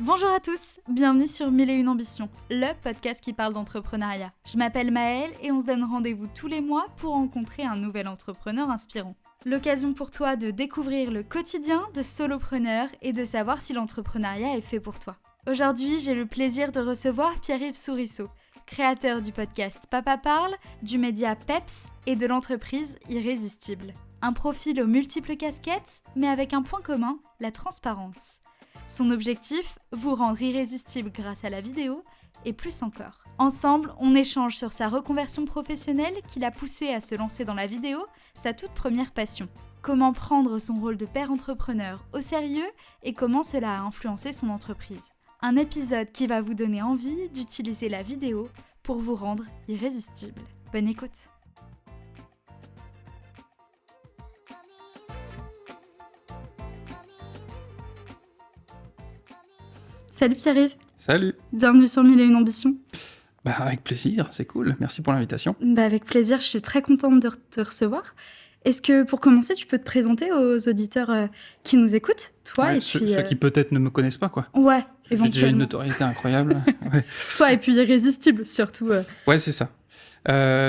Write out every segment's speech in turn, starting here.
Bonjour à tous, bienvenue sur 1001 Ambitions, le podcast qui parle d'entrepreneuriat. Je m'appelle Maëlle et on se donne rendez-vous tous les mois pour rencontrer un nouvel entrepreneur inspirant. L'occasion pour toi de découvrir le quotidien de solopreneurs et de savoir si l'entrepreneuriat est fait pour toi. Aujourd'hui, j'ai le plaisir de recevoir Pierre-Yves Sourisseau, créateur du podcast Papa Parle, du média Peps et de l'entreprise Irrésistible. Un profil aux multiples casquettes, mais avec un point commun, la transparence. Son objectif, vous rendre irrésistible grâce à la vidéo et plus encore. Ensemble, on échange sur sa reconversion professionnelle qui l'a poussé à se lancer dans la vidéo, sa toute première passion. Comment prendre son rôle de père entrepreneur au sérieux et comment cela a influencé son entreprise. Un épisode qui va vous donner envie d'utiliser la vidéo pour vous rendre irrésistible. Bonne écoute! Salut Pierre-Yves. Salut. Bienvenue sur 1001 Ambitions. Avec plaisir, c'est cool. Merci pour l'invitation. Avec plaisir, je suis très contente de te recevoir. Est-ce que pour commencer, tu peux te présenter aux auditeurs qui nous écoutent, toi Ouais, et ceux puis qui peut-être ne me connaissent pas, quoi. Ouais, J'ai déjà une éventuellement. notoriété incroyable. Ouais. Toi et puis Irrésistible surtout. Ouais, c'est ça.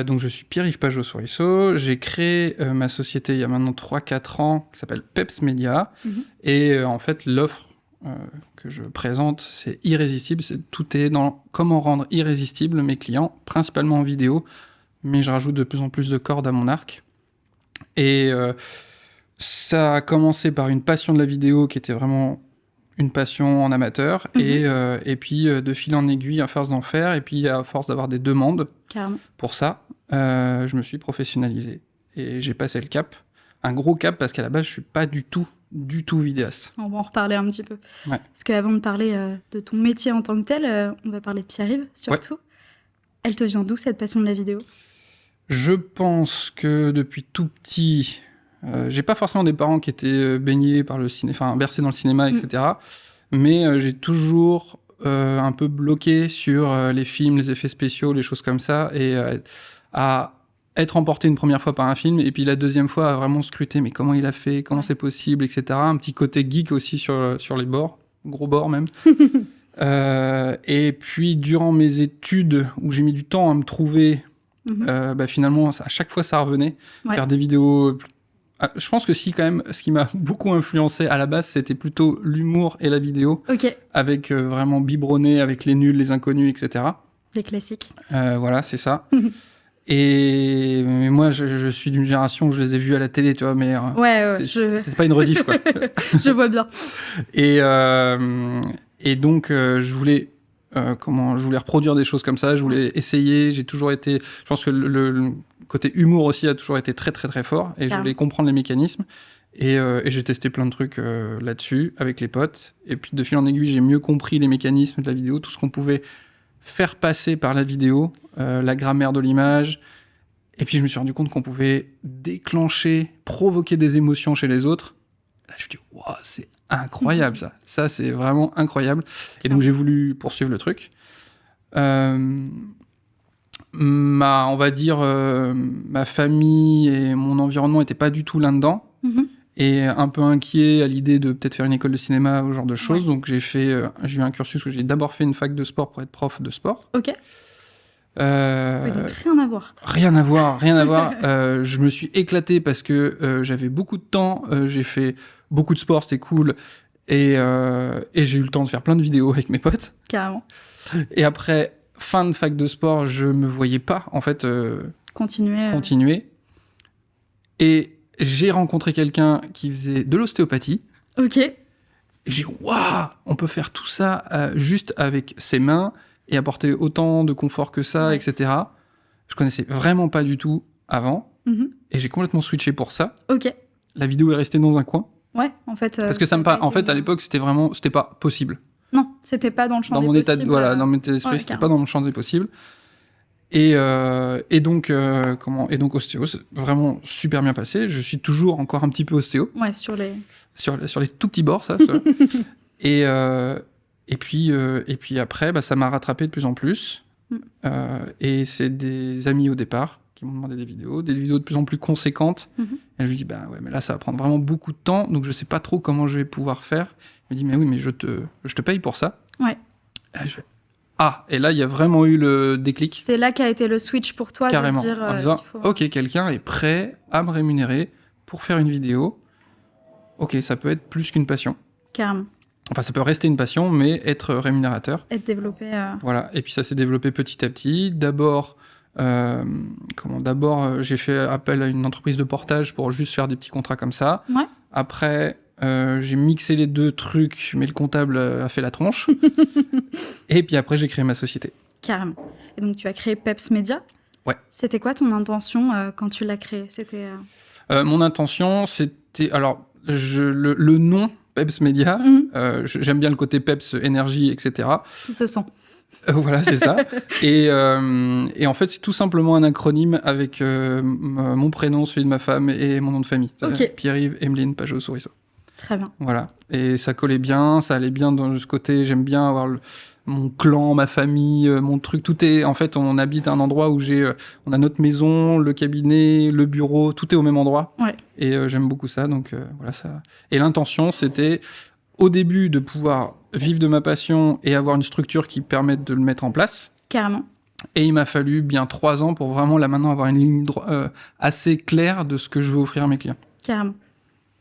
Donc je suis Pierre-Yves Sourisseau. J'ai créé ma société il y a maintenant 3-4 ans qui s'appelle Peps Media. Et en fait, l'offre que je présente, c'est irrésistible. Tout est dans comment rendre irrésistible mes clients, principalement en vidéo, mais je rajoute de plus en plus de cordes à mon arc. Et ça a commencé par une passion de la vidéo qui était vraiment une passion en amateur, et puis de fil en aiguille, à force d'en faire, et puis à force d'avoir des demandes Carrément. pour ça, je me suis professionnalisé. Et j'ai passé le cap, un gros cap, parce qu'à la base, je suis pas du tout vidéaste. On va en reparler un petit peu. Ouais. Parce qu'avant de parler de ton métier en tant que tel, on va parler de Pierre-Yves surtout. Ouais. Elle te vient d'où cette passion de la vidéo ? Je pense que depuis tout petit, j'ai pas forcément des parents qui étaient baignés par le cinéma, enfin bercés dans le cinéma, etc. Mais j'ai toujours un peu bloqué sur les films, les effets spéciaux, les choses comme ça, et à être emporté une première fois par un film, et puis la deuxième fois à vraiment scruter, mais comment il a fait, comment c'est possible, etc. Un petit côté geek aussi sur les bords, gros bords même. Et puis durant mes études, où j'ai mis du temps à me trouver, finalement, à chaque fois ça revenait, faire des vidéos. Je pense que quand même, ce qui m'a beaucoup influencé à la base, c'était plutôt l'humour et la vidéo, avec vraiment biberonné avec les nuls, les inconnus, etc. Des classiques. Voilà, c'est ça. Et mais moi, je suis d'une génération où je les ai vus à la télé, tu vois, mais c'est pas une rediff, quoi. Je vois bien. Et donc, je voulais reproduire des choses comme ça, je voulais essayer, je pense que le côté humour aussi a toujours été très très très fort, et je voulais comprendre les mécanismes, et j'ai testé plein de trucs là-dessus avec les potes, et puis de fil en aiguille, j'ai mieux compris les mécanismes de la vidéo, tout ce qu'on pouvait faire passer par la vidéo, la grammaire de l'image, et puis je me suis rendu compte qu'on pouvait déclencher, provoquer des émotions chez les autres. Là, je me suis dit, wow, c'est incroyable ça c'est vraiment incroyable, et donc j'ai voulu poursuivre le truc. On va dire, ma famille et mon environnement n'étaient pas du tout là-dedans, et un peu inquiet à l'idée de peut-être faire une école de cinéma ou ce genre de choses. Donc j'ai eu un cursus où j'ai d'abord fait une fac de sport pour être prof de sport. Ok. Donc rien à voir. Rien à voir. Je me suis éclaté parce que j'avais beaucoup de temps, j'ai fait beaucoup de sport, c'était cool, et j'ai eu le temps de faire plein de vidéos avec mes potes. Carrément. Et après, fin de fac de sport, je me voyais pas, en fait, continuer. Et j'ai rencontré quelqu'un qui faisait de l'ostéopathie. Ok. Et j'ai dit, waouh, on peut faire tout ça juste avec ses mains et apporter autant de confort que ça, etc. Je connaissais vraiment pas du tout avant. Et j'ai complètement switché pour ça. Ok. La vidéo est restée dans un coin. Ouais, en fait. Parce que en fait, à l'époque, c'était pas possible. Non, c'était pas dans le champ des possibles. Dans mon état d'esprit, c'était pas dans le champ des possibles. Et donc ostéo, c'est vraiment super bien passé. Je suis toujours encore un petit peu ostéo. Ouais, sur les tout petits bords, ça. Et puis après, ça m'a rattrapé de plus en plus. Et c'est des amis au départ qui m'ont demandé des vidéos de plus en plus conséquentes. Et je lui dis, mais là, ça va prendre vraiment beaucoup de temps, donc je sais pas trop comment je vais pouvoir faire. Il me dit, mais oui, mais je te paye pour ça. Ouais. Et je fais, ah, et là, il y a vraiment eu le déclic. C'est là qu'a été le switch pour toi Carrément, de dire... en disant, il faut... ok, quelqu'un est prêt à me rémunérer pour faire une vidéo. Ok, ça peut être plus qu'une passion. Carrément. Enfin, ça peut rester une passion, mais être rémunérateur. Être développé... Voilà, et puis ça s'est développé petit à petit. D'abord, j'ai fait appel à une entreprise de portage pour juste faire des petits contrats comme ça. Ouais. Après, j'ai mixé les deux trucs, mais le comptable a fait la tronche. Et puis après, j'ai créé ma société. Carrément. Et donc, tu as créé Peps Media. Ouais. C'était quoi ton intention quand tu l'as créé? C'était... Mon intention, c'était... Alors, le nom, Peps Media, j'aime bien le côté Peps, énergie, etc. Qui se sent. Voilà, c'est ça. Et en fait, c'est tout simplement un acronyme avec mon prénom, celui de ma femme et mon nom de famille. Ok. Pierre-Yves Emeline Pajot-Souriceau. Très bien. Voilà. Et ça collait bien, ça allait bien dans ce côté. J'aime bien avoir mon clan, ma famille, mon truc. Tout est... En fait, on habite à un endroit où on a notre maison, le cabinet, le bureau, tout est au même endroit. Ouais. Et j'aime beaucoup ça. Donc voilà ça. Et l'intention, c'était au début de pouvoir vivre de ma passion et avoir une structure qui permette de le mettre en place. Carrément. Et il m'a fallu bien 3 ans pour vraiment là maintenant avoir une ligne assez claire de ce que je veux offrir à mes clients. Carrément.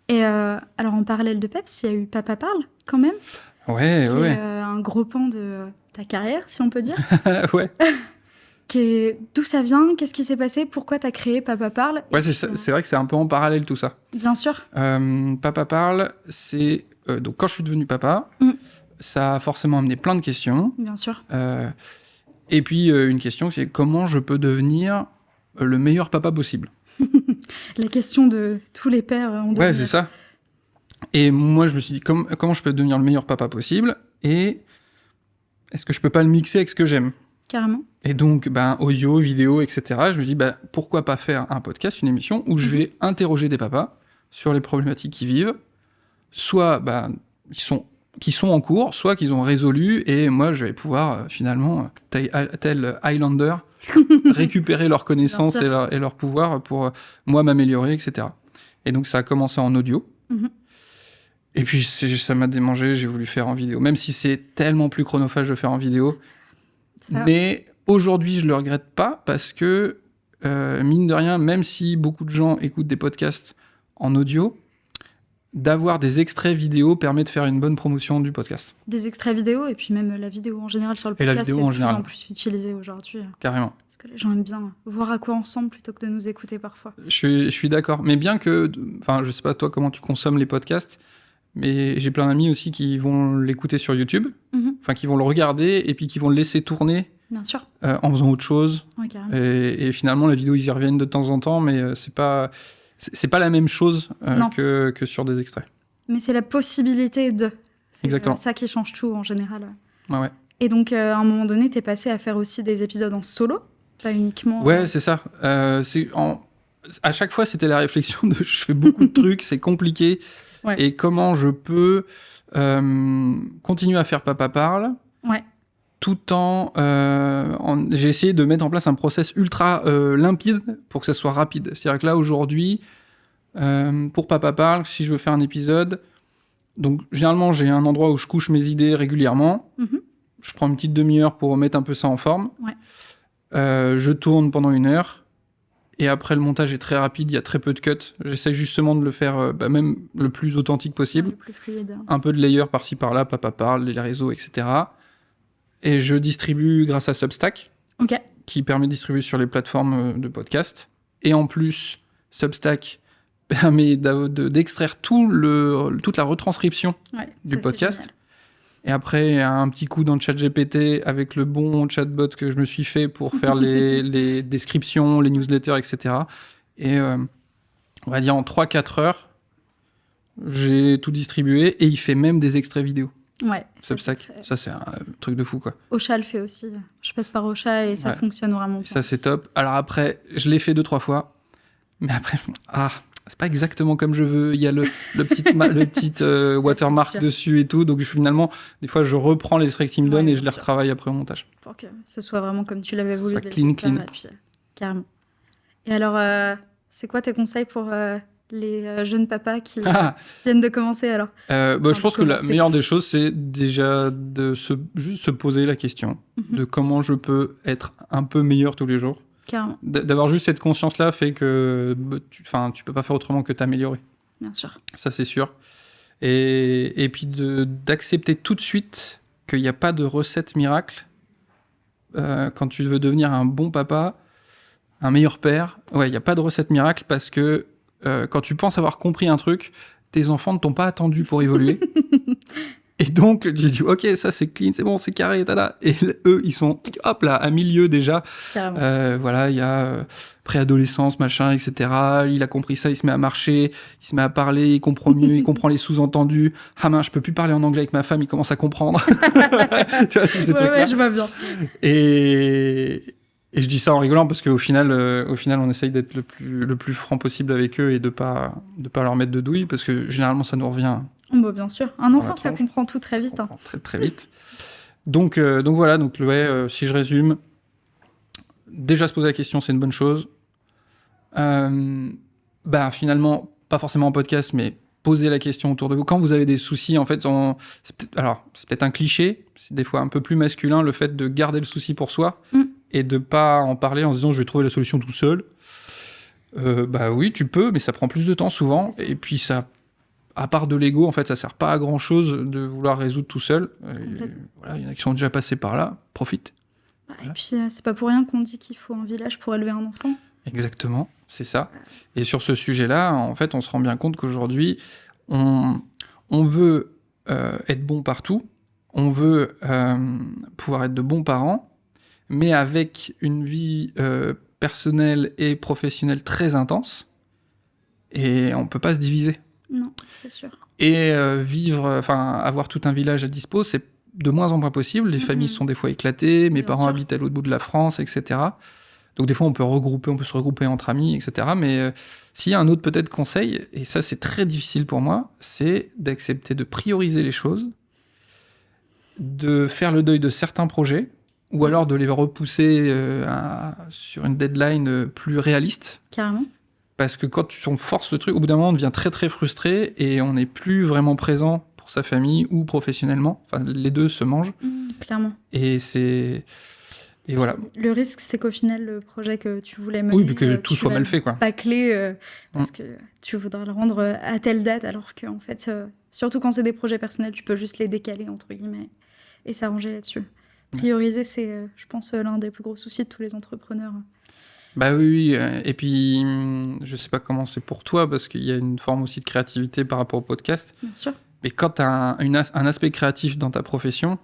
Et alors en parallèle de Peps, il y a eu Papa Parle quand même. Ouais, qui ouais. est un gros pan de ta carrière, si on peut dire. Ouais. D'où ça vient? Qu'est-ce qui s'est passé? Pourquoi tu as créé Papa Parle? Ouais, c'est vrai que c'est un peu en parallèle tout ça. Bien sûr. Papa Parle, c'est... donc quand je suis devenu papa, ça a forcément amené plein de questions. Bien sûr. Et puis une question, c'est comment je peux devenir le meilleur papa possible? La question de tous les pères. Ouais, c'est ça. Et moi, je me suis dit, comment je peux devenir le meilleur papa possible? Et est-ce que je peux pas le mixer avec ce que j'aime? Carrément. Et donc, audio, vidéo, etc. Je me dis, pourquoi pas faire un podcast, une émission où je vais interroger des papas sur les problématiques qu'ils vivent, soit qui sont en cours, soit qu'ils ont résolu, et moi, je vais pouvoir finalement, tel Highlander, récupérer leurs connaissances et leur pouvoir pour moi m'améliorer, etc. Et donc, ça a commencé en audio. Et puis, ça m'a démangé, j'ai voulu faire en vidéo. Même si c'est tellement plus chronophage de faire en vidéo. Mais aujourd'hui, je le regrette pas parce que, mine de rien, même si beaucoup de gens écoutent des podcasts en audio, d'avoir des extraits vidéo permet de faire une bonne promotion du podcast. Des extraits vidéo et puis même la vidéo en général sur le podcast, c'est de plus en plus utilisé aujourd'hui. Carrément. Parce que les gens aiment bien voir à quoi on ressemble plutôt que de nous écouter parfois. Je suis d'accord. Mais bien que... Enfin, je sais pas toi comment tu consommes les podcasts, mais j'ai plein d'amis aussi qui vont l'écouter sur YouTube, enfin qui vont le regarder et puis qui vont le laisser tourner. Bien sûr. En faisant autre chose. Ouais, carrément. Et finalement, la vidéo, ils y reviennent de temps en temps, mais c'est pas la même chose que sur des extraits. Mais c'est la possibilité de. C'est exactement. Ça qui change tout en général. Ouais. Et donc, à un moment donné, t'es passé à faire aussi des épisodes en solo, pas uniquement... Ouais, c'est ça. À chaque fois, c'était la réflexion de je fais beaucoup de trucs, c'est compliqué. Ouais. Et comment je peux continuer à faire Papa Parle tout en... j'ai essayé de mettre en place un process ultra limpide pour que ça soit rapide. C'est-à-dire que là, aujourd'hui, pour Papa Parle, si je veux faire un épisode, donc généralement, j'ai un endroit où je couche mes idées régulièrement. Je prends une petite demi-heure pour mettre un peu ça en forme. Je tourne pendant 1 heure. Et après, le montage est très rapide, il y a très peu de cuts. J'essaie justement de le faire même le plus authentique possible. Le plus fluide. Un peu de layer par-ci par-là, Papa Parle, les réseaux, etc. Et je distribue grâce à Substack, qui permet de distribuer sur les plateformes de podcast. Et en plus, Substack permet d'extraire toute la retranscription du podcast. Et après, un petit coup dans le ChatGPT avec le bon chatbot que je me suis fait pour faire les descriptions, les newsletters, etc. Et on va dire en 3-4 heures, j'ai tout distribué et il fait même des extraits vidéo. Ouais. Substack, ça c'est un truc de fou quoi. Ocha le fait aussi. Je passe par Ocha et ça fonctionne vraiment bien. Ça c'est top. Alors après, je l'ai fait 2-3 fois. Mais après, c'est pas exactement comme je veux. Il y a le petit watermark dessus et tout. Donc finalement, des fois, je reprends les extraits qu'il me donne et je les retravaille après au montage. Pour que ce soit vraiment comme tu l'avais voulu. Clean. Et puis, carrément. Et alors, c'est quoi tes conseils pour les jeunes papas qui viennent de commencer alors? Je pense que la meilleure des choses, c'est déjà de juste se poser la question de comment je peux être un peu meilleur tous les jours. Carrément. D'avoir juste cette conscience-là fait que tu peux pas faire autrement que t'améliorer. Bien sûr. Ça, c'est sûr. Et puis d'accepter tout de suite qu'il n'y a pas de recette miracle. Quand tu veux devenir un bon papa, un meilleur père, il n'y a pas de recette miracle parce que quand tu penses avoir compris un truc, tes enfants ne t'ont pas attendu pour évoluer. Et donc, j'ai dit, ok, ça c'est clean, c'est bon, c'est carré, tada. Et eux, ils sont, hop là, à milieu déjà. Voilà, il y a préadolescence, machin, etc. Il a compris ça, il se met à marcher, il se met à parler, il comprend mieux, il comprend les sous-entendus. Ah mince, je peux plus parler en anglais avec ma femme, il commence à comprendre. Tu vois, tous ces trucs-là. Ouais, je vois bien. Et je dis ça en rigolant parce qu'au final, on essaye d'être le plus franc possible avec eux et de pas leur mettre de douille parce que généralement, ça nous revient. Bien sûr. Un enfant, ça comprend tout très vite. Très, très vite. Donc voilà, si je résume, déjà se poser la question, c'est une bonne chose. Finalement, pas forcément en podcast, mais poser la question autour de vous. Quand vous avez des soucis, en fait, c'est peut-être un cliché, c'est des fois un peu plus masculin, le fait de garder le souci pour soi et de pas en parler en se disant je vais trouver la solution tout seul. Oui, tu peux, mais ça prend plus de temps souvent. Et puis ça, à part de l'ego, en fait, ça sert pas à grand chose de vouloir résoudre tout seul. Voilà, il y en a qui sont déjà passés par là, profite. Et puis c'est pas pour rien qu'on dit qu'il faut un village pour élever un enfant. Exactement, c'est ça. Et sur ce sujet-là, en fait, on se rend bien compte qu'aujourd'hui, on veut être bon partout, on veut pouvoir être de bons parents, mais avec une vie personnelle et professionnelle très intense, et on peut pas se diviser. Non, c'est sûr. Et avoir tout un village à dispo, c'est de moins en moins possible. Les familles sont des fois éclatées, mes parents habitent à l'autre bout de la France, etc. Donc des fois, on peut se regrouper entre amis, etc. Mais s'il y a un autre peut-être conseil, et ça c'est très difficile pour moi, c'est d'accepter de prioriser les choses, de faire le deuil de certains projets, ou alors de les repousser sur une deadline plus réaliste. Carrément. Parce que quand on force le truc, au bout d'un moment, on devient très très frustré et on n'est plus vraiment présent pour sa famille ou professionnellement. Enfin, les deux se mangent. Clairement. Et voilà. Le risque, c'est qu'au final, le projet que tu voulais mener... Oui, puis que tout soit mal fait, quoi. Bâclé, parce que tu voudras le rendre à telle date, alors qu'en fait, surtout quand c'est des projets personnels, tu peux juste les décaler, entre guillemets, et s'arranger là-dessus. Prioriser, c'est, je pense, l'un des plus gros soucis de tous les entrepreneurs. Oui, et puis je sais pas comment c'est pour toi, parce qu'il y a une forme aussi de créativité par rapport au podcast. Bien sûr. Mais quand tu as un aspect créatif dans ta profession,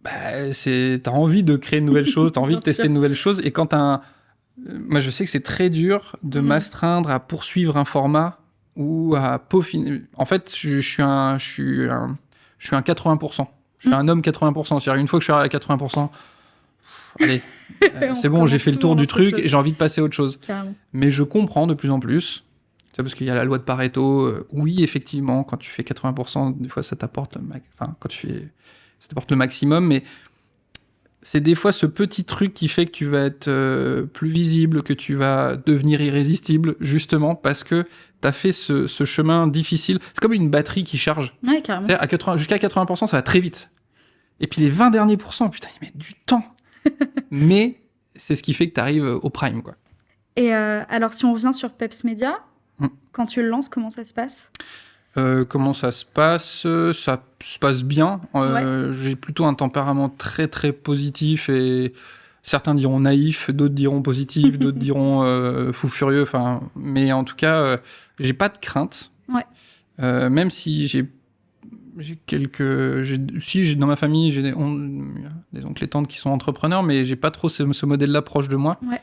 t'as envie de créer de nouvelles choses, t'as envie de tester de nouvelles choses, et quand moi je sais que c'est très dur de m'astreindre à poursuivre un format ou à peaufiner. En fait, je suis un 80%. Je suis un homme 80%. C'est-à-dire une fois que je suis arrivé à 80%, allez, c'est bon, j'ai fait le tour du truc et j'ai envie de passer à autre chose. Carrément. Mais je comprends de plus en plus. C'est parce qu'il y a la loi de Pareto. Oui, effectivement, quand tu fais 80%, des fois ça t'apporte ça t'apporte le maximum, mais c'est des fois ce petit truc qui fait que tu vas être plus visible, que tu vas devenir irrésistible, justement parce que t'as fait ce chemin difficile. C'est comme une batterie qui charge. Ouais, carrément. Jusqu'à 80%, ça va très vite. Et puis les 20 derniers pourcents, putain, ils mettent du temps. Mais c'est ce qui fait que tu arrives au prime, quoi. Et alors, si on revient sur Peps Media, quand tu le lances, comment ça se passe ? Comment ça se passe ? Ça se passe bien. J'ai plutôt un tempérament très, très positif et certains diront naïf, d'autres diront positif, d'autres diront fou furieux. Mais en tout cas, j'ai pas de crainte. Ouais. Même si j'ai dans ma famille, j'ai des oncles et tantes qui sont entrepreneurs, mais j'ai pas trop ce modèle-là proche de moi. Ouais.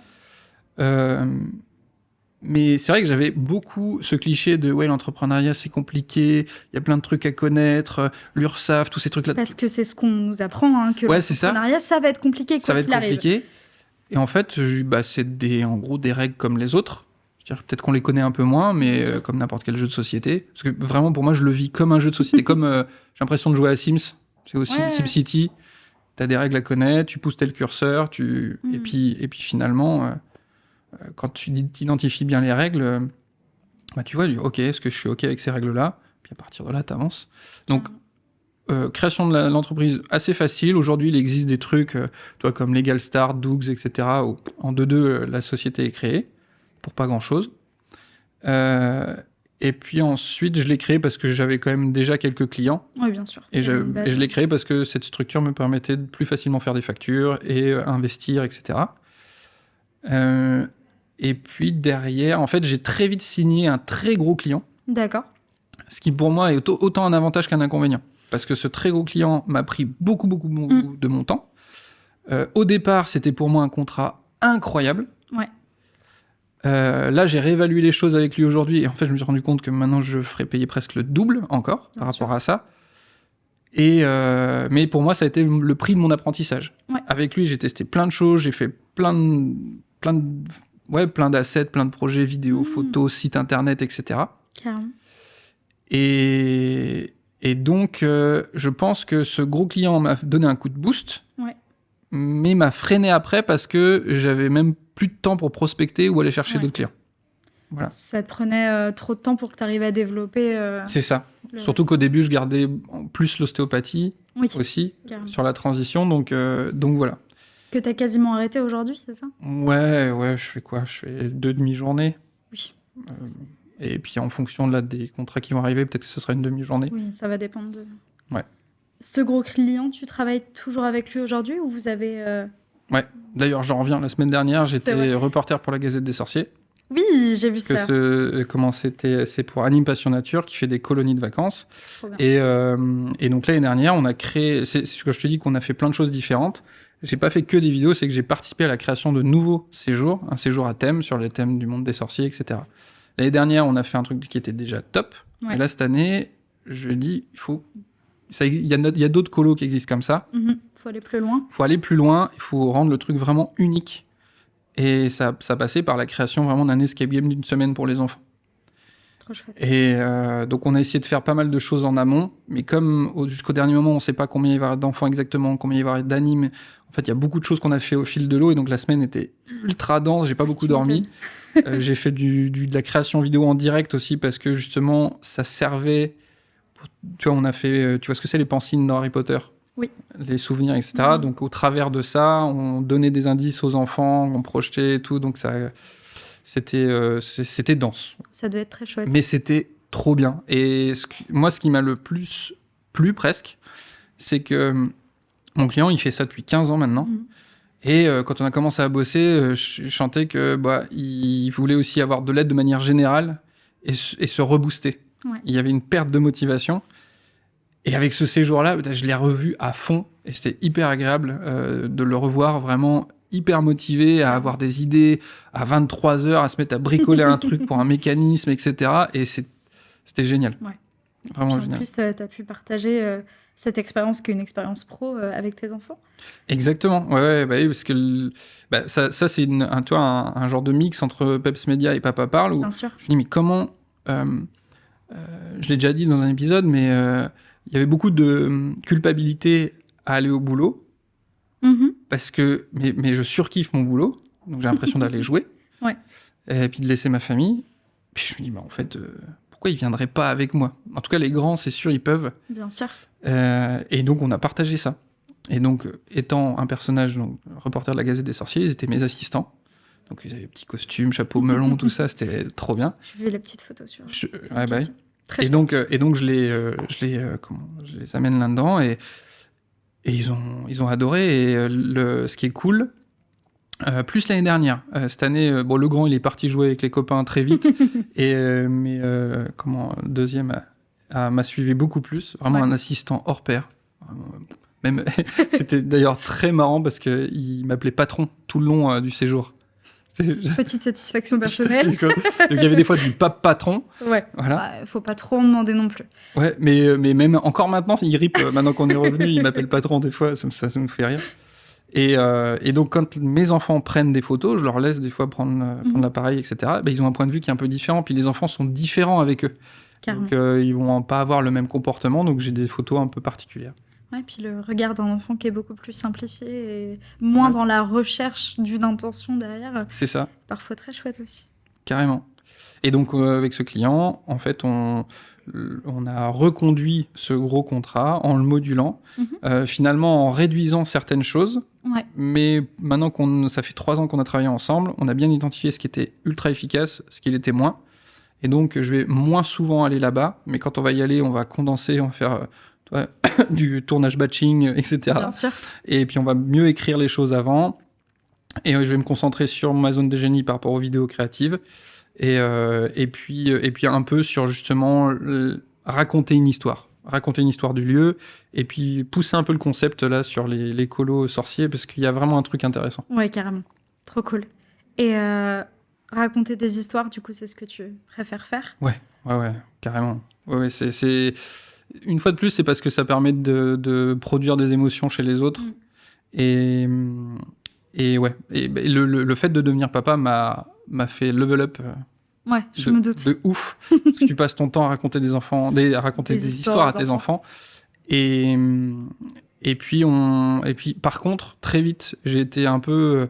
Mais c'est vrai que j'avais beaucoup ce cliché de l'entrepreneuriat c'est compliqué, il y a plein de trucs à connaître, l'URSSAF, tous ces trucs-là. Parce que c'est ce qu'on nous apprend, que l'entrepreneuriat, ça va être compliqué, ça va être compliqué. Et en fait, c'est en gros des règles comme les autres. C'est-à-dire, peut-être qu'on les connaît un peu moins, mais comme n'importe quel jeu de société. Parce que vraiment, pour moi, je le vis comme un jeu de société. Comme j'ai l'impression de jouer à Sims. C'est aussi SimCity. Tu as des règles à connaître, tu pousses tel curseur, et puis finalement, quand tu identifies bien les règles, bah, tu vois, ok, est-ce que je suis ok avec ces règles-là? Puis à partir de là, tu avances. Donc, création de l'entreprise assez facile. Aujourd'hui, il existe des trucs, toi, comme Legal Start, Dougs, etc. Où en 2-2, la société est créée pour pas grand-chose. Et puis ensuite, je l'ai créé parce que j'avais quand même déjà quelques clients. Oui, bien sûr. Et je l'ai créé parce que cette structure me permettait de plus facilement faire des factures et investir, etc. Et puis derrière, en fait, j'ai très vite signé un très gros client. D'accord. Ce qui pour moi est autant un avantage qu'un inconvénient. Parce que ce très gros client m'a pris beaucoup de mon temps. Au départ, c'était pour moi un contrat incroyable. Ouais. Là, j'ai réévalué les choses avec lui aujourd'hui. Et en fait, je me suis rendu compte que maintenant, je ferais payer presque le double encore par rapport à ça. Mais pour moi, ça a été le prix de mon apprentissage. Ouais. Avec lui, j'ai testé plein de choses. J'ai fait plein d'assets, plein de projets vidéo, photos, sites internet, etc. Carrément. Et donc, je pense que ce gros client m'a donné un coup de boost, mais m'a freiné après parce que j'avais même plus de temps pour prospecter ou aller chercher d'autres clients. Voilà. Ça te prenait trop de temps pour que tu arrives à développer. C'est ça. Surtout qu'au début, je gardais plus l'ostéopathie aussi sur la transition. Donc voilà. Que tu as quasiment arrêté aujourd'hui, c'est ça? Ouais, je fais quoi? Je fais 2 demi-journées. Oui. Et puis en fonction des contrats qui vont arriver, peut-être que ce sera une demi-journée. Oui, ça va dépendre de... Ouais. Ce gros client, tu travailles toujours avec lui aujourd'hui ou vous avez... Ouais. D'ailleurs, j'en reviens. La semaine dernière, j'étais reporter pour la Gazette des Sorciers. Oui, j'ai vu ça. C'est pour Anime Passion Nature qui fait des colonies de vacances. Et donc l'année dernière, on a créé... C'est ce que je te dis qu'on a fait plein de choses différentes. J'ai pas fait que des vidéos, c'est que j'ai participé à la création de nouveaux séjours, un séjour à thème sur les thèmes du monde des sorciers, etc. L'année dernière, on a fait un truc qui était déjà top. Ouais. Et là, cette année, je dis, il y a d'autres colos qui existent comme ça. Faut aller plus loin. Faut aller plus loin, il faut rendre le truc vraiment unique. Et ça passait par la création vraiment d'un escape game d'une semaine pour les enfants. Trop chouette. Et donc, on a essayé de faire pas mal de choses en amont, mais comme jusqu'au dernier moment, on ne sait pas combien il va y avoir d'enfants exactement, combien il va y avoir d'animes. En fait, il y a beaucoup de choses qu'on a fait au fil de l'eau, et donc la semaine était ultra dense, j'ai pas beaucoup dormi. J'ai fait de la création vidéo en direct aussi, parce que justement, ça servait... Tu vois, on a fait... Tu vois ce que c'est les pancines dans Harry Potter? Oui. Les souvenirs, etc. Donc, au travers de ça, on donnait des indices aux enfants, on projetait et tout, donc ça... C'était dense. Ça devait être très chouette. Mais c'était trop bien. Et moi, ce qui m'a le plus plu presque, c'est que mon client, il fait ça depuis 15 ans maintenant. Et quand on a commencé à bosser, je sentais que il voulait aussi avoir de l'aide de manière générale et se rebooster. Ouais. Il y avait une perte de motivation. Et avec ce séjour-là, je l'ai revu à fond. Et c'était hyper agréable de le revoir vraiment hyper motivé, à avoir des idées, à 23h, à se mettre à bricoler un truc pour un mécanisme, etc. Et c'était génial. Ouais. Vraiment génial. En plus, tu as pu partager cette expérience qui est une expérience pro avec tes enfants. Exactement. Ouais, oui, parce que ça c'est un genre de mix entre Peps Media et Papa Parle. Où bien sûr. Je me dis, mais comment... je l'ai déjà dit dans un épisode, mais il y avait beaucoup de culpabilité à aller au boulot. Parce que mais je surkiffe mon boulot, donc j'ai l'impression d'aller jouer, et puis de laisser ma famille. Puis je me dis, en fait, pourquoi ils viendraient pas avec moi? En tout cas, les grands, c'est sûr, ils peuvent. Bien sûr. Et donc, on a partagé ça. Et donc, étant un personnage, donc, reporter de la Gazette des Sorciers, ils étaient mes assistants. Donc, ils avaient des petits costumes, chapeau melon, tout ça, c'était trop bien. J'ai vu la petite photo sur... Et donc, je les amène là-dedans, et ils ont adoré. Et ce qui est cool, plus l'année dernière. Cette année, le grand, il est parti jouer avec les copains très vite. Mais deuxième m'a suivi beaucoup plus. Vraiment un assistant hors pair. Même, c'était d'ailleurs très marrant parce qu'il m'appelait patron tout le long du séjour. Petite satisfaction personnelle. Donc il y avait des fois du pape patron. Ouais. Voilà. Faut pas trop en demander non plus. Ouais, mais même encore maintenant, il ripe. Maintenant qu'on est revenu, il m'appelle patron des fois. Ça me fait rire. Et donc quand mes enfants prennent des photos, je leur laisse des fois prendre l'appareil, etc. Ils ont un point de vue qui est un peu différent. Puis les enfants sont différents avec eux. Carrément. Donc ils vont pas avoir le même comportement. Donc j'ai des photos un peu particulières. Ouais, puis le regard d'un enfant qui est beaucoup plus simplifié et moins dans la recherche d'une intention derrière. C'est ça. Parfois très chouette aussi. Carrément. Et donc, avec ce client, en fait, on a reconduit ce gros contrat en le modulant, finalement en réduisant certaines choses. Ouais. Mais maintenant ça fait 3 ans qu'on a travaillé ensemble, on a bien identifié ce qui était ultra efficace, ce qui l'était moins. Et donc, je vais moins souvent aller là-bas, mais quand on va y aller, on va condenser, on va faire du tournage batching, etc. Bien sûr. Et puis, on va mieux écrire les choses avant. Et je vais me concentrer sur ma zone de génie par rapport aux vidéos créatives. Et puis un peu sur, justement, raconter une histoire du lieu. Et puis, pousser un peu le concept, là, sur les colos sorciers, parce qu'il y a vraiment un truc intéressant. Ouais, carrément. Trop cool. Et raconter des histoires, du coup, c'est ce que tu préfères faire? Ouais, carrément. Ouais, c'est... Une fois de plus, c'est parce que ça permet de produire des émotions chez les autres. Et ouais, et le fait de devenir papa m'a fait level up. Ouais, je me doute. De ouf. Parce que tu passes ton temps à raconter à raconter des histoires à tes enfants. Et puis, par contre, très vite, j'ai été un peu...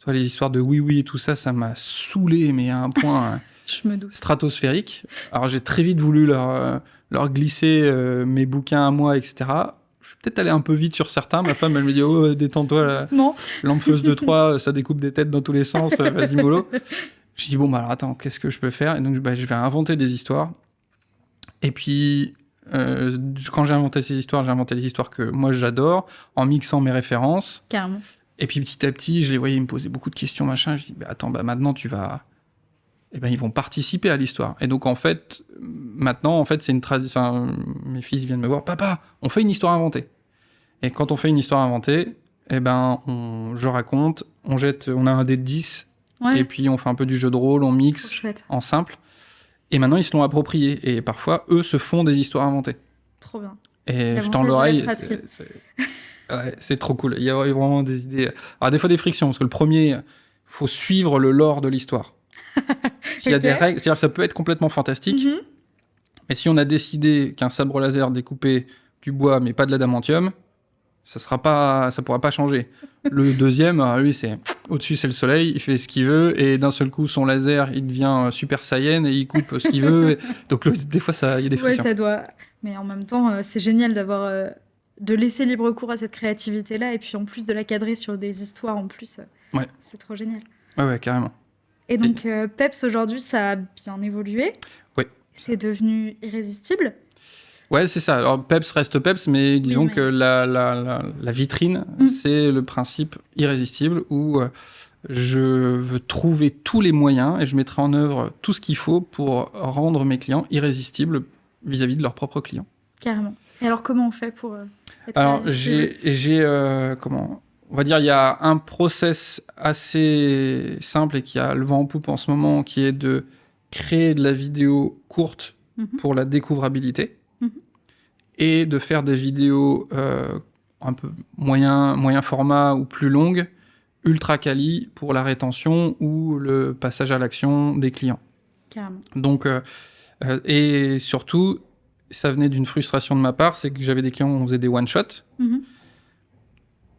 les histoires de oui et tout ça, ça m'a saoulé, mais à un point je me doute. Stratosphérique. Alors, j'ai très vite voulu leur glisser mes bouquins à moi, etc. Je suis peut-être allé un peu vite sur certains. Ma femme, elle me dit « Oh, détends-toi, l'empheuse de Troie, ça découpe des têtes dans tous les sens, vas-y, mollo. » Je dis « Bon, bah alors attends, qu'est-ce que je peux faire ?» Et donc, je vais inventer des histoires. Et puis, quand j'ai inventé ces histoires, j'ai inventé les histoires que moi, j'adore, en mixant mes références. Carrément. Et puis, petit à petit, je les voyais me poser beaucoup de questions, machin. Je dis « Attends, maintenant, tu vas... » Eh ben, ils vont participer à l'histoire. Et donc, en fait, maintenant, c'est une tradition. Enfin, mes fils viennent me voir, papa, on fait une histoire inventée. Et quand on fait une histoire inventée, eh ben, je raconte, on a un dé de 10, et puis on fait un peu du jeu de rôle, on mixe en simple. Et maintenant, ils se l'ont approprié. Et parfois, eux se font des histoires inventées. Trop bien. Et je tends l'oreille. C'est trop cool. Il y a vraiment des idées. Alors, des fois, des frictions, parce que le premier, faut suivre le lore de l'histoire. S'il y a des règles, c'est-à-dire que ça peut être complètement fantastique, mais si on a décidé qu'un sabre laser découpait du bois mais pas de l'adamantium, ça pourra pas changer. Le deuxième, lui, c'est au-dessus, c'est le soleil, il fait ce qu'il veut, et d'un seul coup, son laser, il devient super saiyan et il coupe ce qu'il veut. Donc, des fois, il y a des frictions. Ouais, ça doit. Mais en même temps, c'est génial d'avoir de laisser libre cours à cette créativité-là, et puis en plus de la cadrer sur des histoires en plus. C'est trop génial. Ouais, carrément. Et donc, Peps, aujourd'hui, ça a bien évolué. Oui. C'est devenu irrésistible. Ouais, c'est ça. Alors, Peps reste Peps, mais disons que la vitrine, c'est le principe irrésistible où je veux trouver tous les moyens et je mettrai en œuvre tout ce qu'il faut pour rendre mes clients irrésistibles vis-à-vis de leurs propres clients. Carrément. Et alors, comment on fait pour être irrésistible ? j'ai on va dire, il y a un process assez simple et qui a le vent en poupe en ce moment, qui est de créer de la vidéo courte pour la découvrabilité et de faire des vidéos un peu moyen format ou plus longues, ultra quali pour la rétention ou le passage à l'action des clients. Carrément. Donc, et surtout, ça venait d'une frustration de ma part, c'est que j'avais des clients où on faisait des one-shots.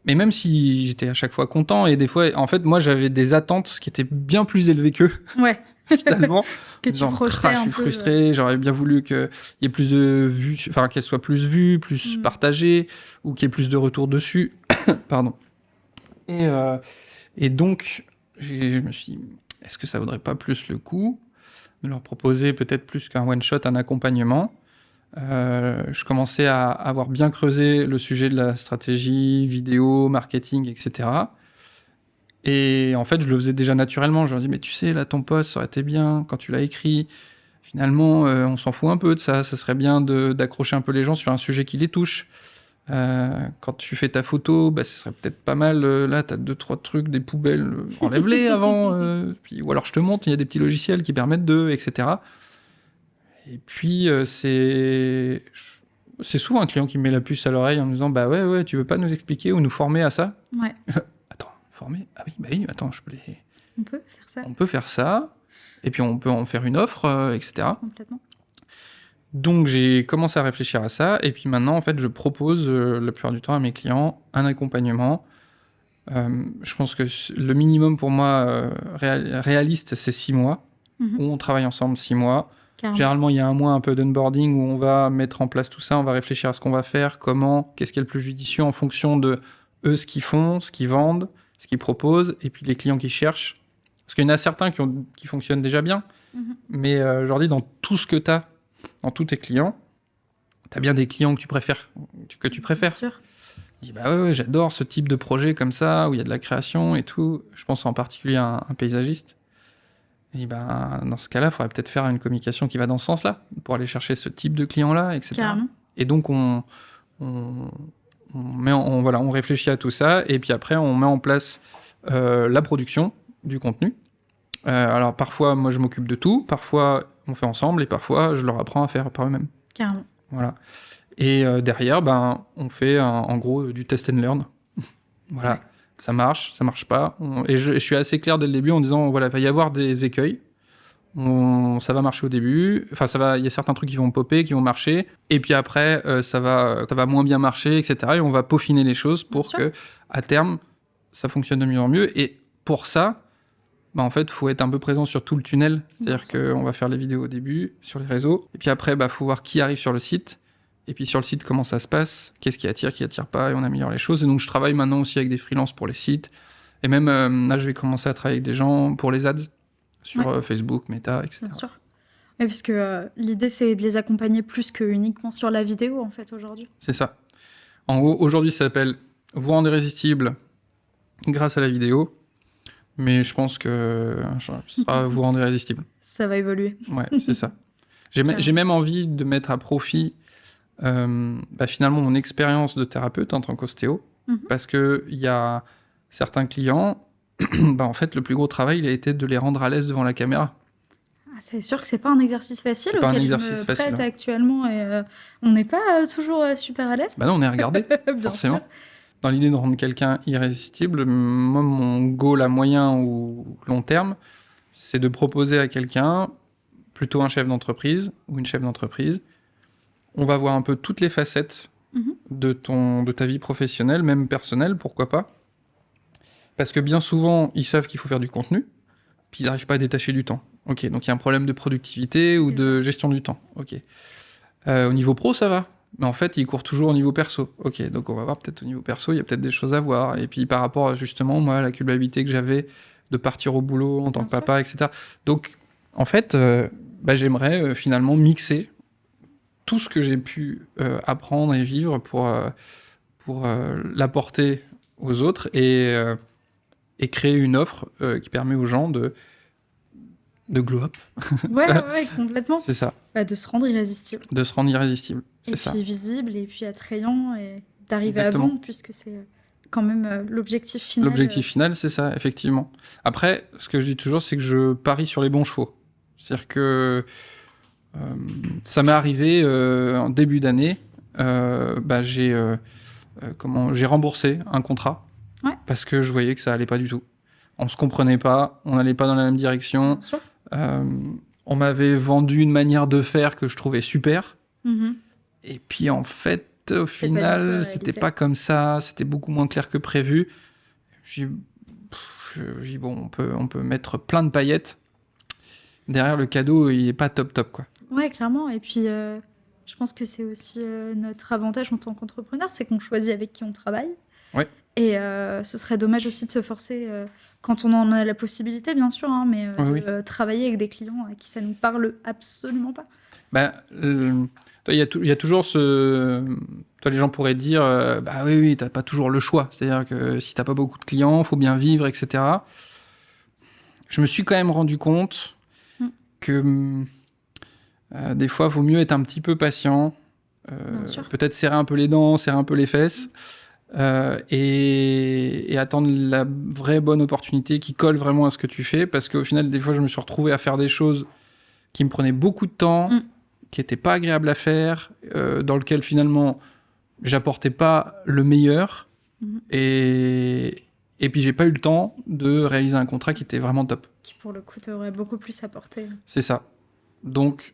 Mais même si j'étais à chaque fois content, et des fois, en fait, moi, j'avais des attentes qui étaient bien plus élevées qu'eux. Ouais. Finalement. Que tu projetais un peu. Je suis frustré, j'aurais bien voulu qu'il y ait plus de vues, enfin, qu'elle soit plus vue, plus partagée, ou qu'il y ait plus de retours dessus. Pardon. Et donc, je me suis dit, est-ce que ça vaudrait pas plus le coup de leur proposer peut-être plus qu'un one-shot, un accompagnement ? Je commençais à avoir bien creusé le sujet de la stratégie, vidéo, marketing, etc. Et en fait, je le faisais déjà naturellement. Je leur dis, mais tu sais, là, ton post, ça aurait été bien quand tu l'as écrit. Finalement, on s'en fout un peu de ça. Ça serait bien d'accrocher un peu les gens sur un sujet qui les touche. Quand tu fais ta photo, ce serait peut-être pas mal. Là, tu as 2-3 trucs, des poubelles. Enlève-les avant. Ou alors, je te montre, il y a des petits logiciels qui permettent etc. Et puis, c'est souvent un client qui me met la puce à l'oreille en me disant « Bah ouais, tu veux pas nous expliquer ou nous former à ça ?» Ouais. Attends, former ? Ah oui, attends, je peux les... On peut faire ça. On peut faire ça, et puis on peut en faire une offre, etc. Complètement. Donc, j'ai commencé à réfléchir à ça, et puis maintenant, en fait, je propose la plupart du temps à mes clients un accompagnement. Je pense que le minimum pour moi réaliste, c'est 6 mois. Mhm. où on travaille ensemble 6 mois. Carrément. Généralement, il y a un mois un peu d'onboarding où on va mettre en place tout ça, on va réfléchir à ce qu'on va faire, comment, qu'est-ce qui est le plus judicieux en fonction de eux, ce qu'ils font, ce qu'ils vendent, ce qu'ils proposent, et puis les clients qui cherchent. Parce qu'il y en a certains qui fonctionnent déjà bien, mais aujourd'hui, dans tout ce que tu as, dans tous tes clients, tu as bien des clients que tu préfères. Bien sûr. Je dis, bah ouais, j'adore ce type de projet comme ça, où il y a de la création et tout. Je pense en particulier à un paysagiste. Je dis, bah, dans ce cas-là, il faudrait peut-être faire une communication qui va dans ce sens-là, pour aller chercher ce type de client-là, etc. Carrément. Et donc, on réfléchit à tout ça, et puis après, on met en place la production du contenu. Alors, parfois, moi, je m'occupe de tout, parfois, on fait ensemble, et parfois, je leur apprends à faire par eux-mêmes. Carrément. Voilà. Et derrière, on fait en gros du test and learn. Voilà. Ouais. Ça marche pas. Et je suis assez clair dès le début en disant, voilà, il va y avoir des écueils. Ça va marcher au début. Enfin, il y a certains trucs qui vont popper, qui vont marcher. Et puis après, ça va moins bien marcher, etc. Et on va peaufiner les choses pour que, à terme, ça fonctionne de mieux en mieux. Et pour ça, en fait, il faut être un peu présent sur tout le tunnel. C'est-à-dire qu'on va faire les vidéos au début, sur les réseaux. Et puis après, faut voir qui arrive sur le site. Et puis sur le site, comment ça se passe, qu'est-ce qui attire pas, et on améliore les choses. Et donc je travaille maintenant aussi avec des freelances pour les sites. Et même là, je vais commencer à travailler avec des gens pour les ads, sur Facebook, Meta, etc. Bien sûr. Oui, puisque l'idée, c'est de les accompagner plus que uniquement sur la vidéo, en fait, aujourd'hui. C'est ça. En gros, aujourd'hui, ça s'appelle « Vous rendez irrésistible grâce à la vidéo ». Mais je pense que ce sera « Vous rendez irrésistible ». Ça va évoluer. Ouais, c'est ça. J'ai même envie de mettre à profit finalement mon expérience de thérapeute en tant qu'ostéo, parce qu'il y a certains clients, en fait, le plus gros travail, il a été de les rendre à l'aise devant la caméra. Ah, c'est sûr que c'est pas un exercice facile auquel je me prête actuellement, et on n'est pas toujours super à l'aise. Bah non, on est regardé, forcément. Sûr. Dans l'idée de rendre quelqu'un irrésistible, moi, mon goal à moyen ou long terme, c'est de proposer à quelqu'un, plutôt un chef d'entreprise ou une chef d'entreprise, on va voir un peu toutes les facettes de ta vie professionnelle, même personnelle, pourquoi pas. Parce que bien souvent, ils savent qu'il faut faire du contenu, puis ils n'arrivent pas à détacher du temps. Ok, donc il y a un problème de productivité ou de gestion du temps. Ok. Au niveau pro, ça va. Mais en fait, ils courent toujours au niveau perso. Ok, donc on va voir peut-être au niveau perso, il y a peut-être des choses à voir. Et puis par rapport à justement, moi, la culpabilité que j'avais de partir au boulot en tant que papa, etc. Donc, en fait, j'aimerais finalement mixer tout ce que j'ai pu apprendre et vivre pour l'apporter aux autres et créer une offre qui permet aux gens de glow up. Ouais, complètement. C'est ça. De se rendre irrésistible. De se rendre irrésistible, c'est ça. Et puis visible, et puis attrayant, et d'arriver à vendre, puisque c'est quand même l'objectif final. L'objectif final, c'est ça, effectivement. Après, ce que je dis toujours, c'est que je parie sur les bons chevaux. C'est-à-dire que ça m'est arrivé en début d'année, j'ai remboursé un contrat parce que je voyais que ça allait pas du tout. On se comprenait pas, on n'allait pas dans la même direction. On m'avait vendu une manière de faire que je trouvais super. Et puis en fait, au final, c'était pas comme ça, c'était beaucoup moins clair que prévu. J'ai dit bon, on peut mettre plein de paillettes. Derrière, le cadeau, il est pas top, quoi. Ouais, clairement. Et puis, je pense que c'est aussi notre avantage en tant qu'entrepreneur, c'est qu'on choisit avec qui on travaille. Ouais. Et ce serait dommage aussi de se forcer, quand on en a la possibilité, bien sûr, mais travailler avec des clients à qui ça nous parle absolument pas. Il y a toujours ce... Toi, les gens pourraient dire, oui, t'as pas toujours le choix. C'est-à-dire que si t'as pas beaucoup de clients, faut bien vivre, etc. Je me suis quand même rendu compte que des fois, il vaut mieux être un petit peu patient, peut-être serrer un peu les dents, serrer un peu les fesses, et attendre la vraie bonne opportunité qui colle vraiment à ce que tu fais, parce qu'au final, des fois, je me suis retrouvé à faire des choses qui me prenaient beaucoup de temps, qui n'étaient pas agréables à faire, dans lequel finalement, j'apportais pas le meilleur, et puis j'ai pas eu le temps de réaliser un contrat qui était vraiment top. Qui pour le coup t'aurait beaucoup plus apporté. C'est ça. Donc,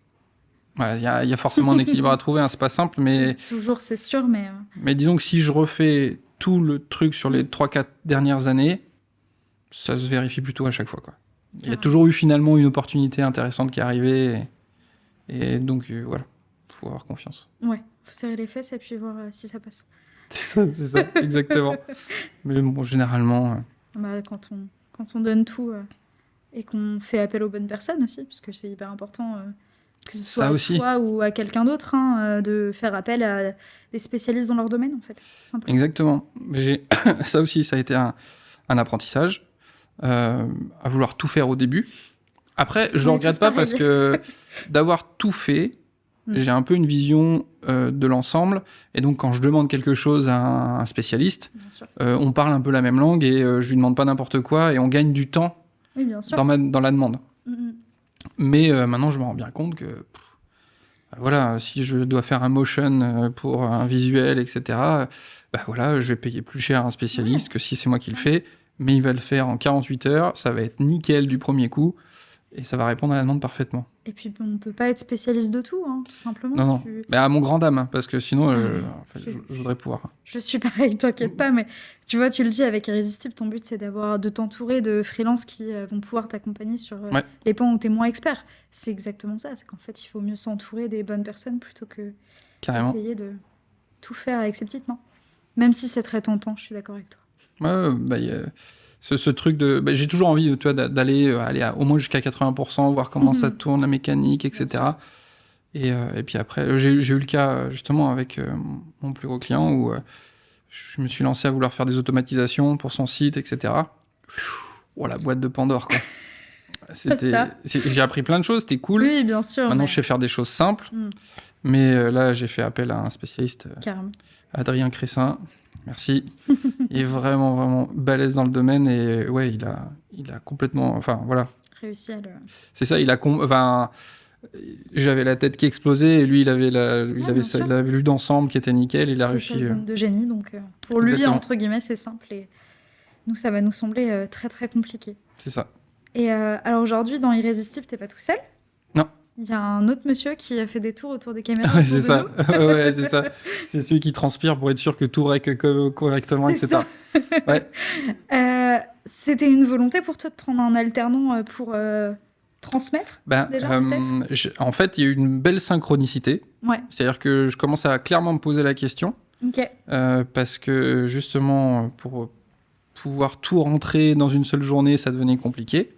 voilà, il y a forcément un équilibre à trouver, c'est pas simple, mais... Toujours, c'est sûr, mais... Mais disons que si je refais tout le truc sur les 3-4 dernières années, ça se vérifie plutôt à chaque fois, quoi. Il y a toujours eu finalement une opportunité intéressante qui est arrivée. Et donc, voilà, il faut avoir confiance. Ouais, faut serrer les fesses et puis voir si ça passe. C'est ça, exactement. Mais bon, généralement... Quand on donne tout et qu'on fait appel aux bonnes personnes aussi, parce que c'est hyper important, que ce soit à toi ou à quelqu'un d'autre, de faire appel à des spécialistes dans leur domaine, en fait. Tout simplement. Exactement. Ça aussi, ça a été un apprentissage, à vouloir tout faire au début. Après, je ne le regrette pas parce que d'avoir tout fait, j'ai un peu une vision de l'ensemble. Et donc, quand je demande quelque chose à un spécialiste, on parle un peu la même langue et je lui demande pas n'importe quoi et on gagne du temps dans la demande. Mais maintenant, je me rends bien compte que voilà, si je dois faire un motion pour un visuel, etc., voilà, je vais payer plus cher un spécialiste que si c'est moi qui le fais. Mais il va le faire en 48 heures, ça va être nickel du premier coup. Et ça va répondre à la demande parfaitement. Et puis, on ne peut pas être spécialiste de tout, tout simplement. Non. Mais à mon grand dame, parce que sinon, je voudrais pouvoir. Je suis pareil, t'inquiète pas, mais tu vois, tu le dis avec Irrésistible, ton but, c'est de t'entourer de freelances qui vont pouvoir t'accompagner sur les pans où t'es moins expert. C'est exactement ça, c'est qu'en fait, il faut mieux s'entourer des bonnes personnes plutôt que essayer de tout faire avec ses petites mains. Même si c'est très tentant, je suis d'accord avec toi. Ce truc de... j'ai toujours envie d'aller au moins jusqu'à 80%, voir comment ça tourne, la mécanique, etc. Et puis après, j'ai eu le cas justement avec mon plus gros client où je me suis lancé à vouloir faire des automatisations pour son site, etc. La boîte de Pandore, quoi. J'ai appris plein de choses, c'était cool. Oui, bien sûr. Maintenant, je sais faire des choses simples. Mais là, j'ai fait appel à un spécialiste, Adrien Cressin. Merci. Il est vraiment, vraiment balèze dans le domaine et ouais, il a complètement... Enfin, voilà. Réussi à le... C'est ça, j'avais la tête qui explosait et lui, il avait la vue d'ensemble qui était nickel. Il a réussi... C'est sa zone de génie, donc pour lui, entre guillemets, c'est simple et nous, ça va nous sembler très, très compliqué. C'est ça. Et alors aujourd'hui, dans Irrésistible, t'es pas tout seul ? Non. Il y a un autre monsieur qui a fait des tours autour des caméras. Ouais, c'est ça. Ouais, c'est ça. C'est celui qui transpire pour être sûr que tout règle correctement, etc. Ouais. C'était une volonté pour toi de prendre un alternant pour transmettre déjà, en fait, il y a eu une belle synchronicité. Ouais. C'est-à-dire que je commence à clairement me poser la question. Ok. Parce que justement, pour pouvoir tout rentrer dans une seule journée, ça devenait compliqué.